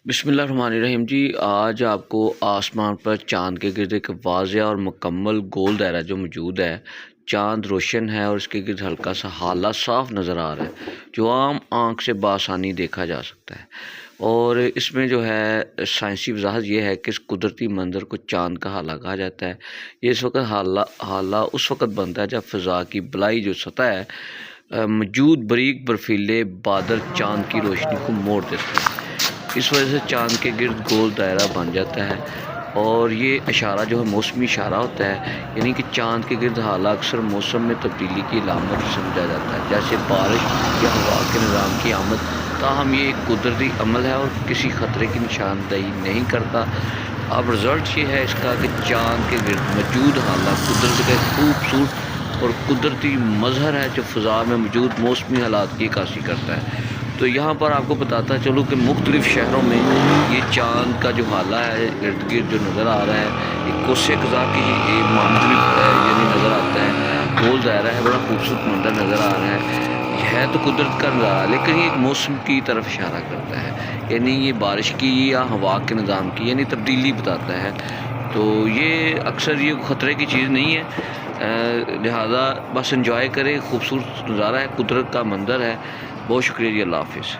بسم اللہ الرحمن الرحیم جی، آج آپ کو آسمان پر چاند کے گرد ایک واضح اور مکمل گول دائرہ جو موجود ہے۔ چاند روشن ہے اور اس کے گرد ہلکا سا ہالہ صاف نظر آ رہا ہے جو عام آنکھ سے بآسانی دیکھا جا سکتا ہے، اور اس میں جو ہے سائنسی وضاحت یہ ہے کہ اس قدرتی منظر کو چاند کا ہالہ کہا جاتا ہے۔ یہ اس وقت ہالہ اس وقت بنتا ہے جب فضا کی بلائی جو سطح ہے موجود باریک برفیلے بادل چاند کی روشنی کو موڑ دیتے ہیں۔ اس وجہ سے چاند کے گرد گول دائرہ بن جاتا ہے، اور یہ اشارہ جو ہے موسمی اشارہ ہوتا ہے، یعنی کہ چاند کے گرد حالہ اکثر موسم میں تبدیلی کی علامت سمجھا جاتا ہے، جیسے بارش یا ہوا کے نظام کی آمد۔ تاہم یہ ایک قدرتی عمل ہے اور کسی خطرے کی نشاندہی نہیں کرتا۔ اب رزلٹ یہ ہے اس کا کہ چاند کے گرد موجود حالہ قدرت کا ایک خوبصورت اور قدرتی مظہر ہے جو فضا میں موجود موسمی حالات کی عکاسی کرتا ہے۔ تو یہاں پر آپ کو بتاتا چلوں کہ مختلف شہروں میں یہ چاند کا جو حالہ ہے ارد گرد جو نظر آ رہا ہے، ایک کوسہ قزح کی معاملی یعنی نظر آتا ہے، گول دائرہ ہے، بڑا خوبصورت منظر نظر آ رہا ہے۔ یہ ہے تو قدرت کا نظارہ، لیکن یہ ایک موسم کی طرف اشارہ کرتا ہے، یعنی یہ بارش کی یا ہوا کے نظام کی یعنی تبدیلی بتاتا ہے۔ تو یہ اکثر یہ خطرے کی چیز نہیں ہے، لہذا بس انجوائے کریں، خوبصورت نظارہ ہے، قدرت کا منظر ہے۔ بہت شکریہ جی، اللہ حافظ۔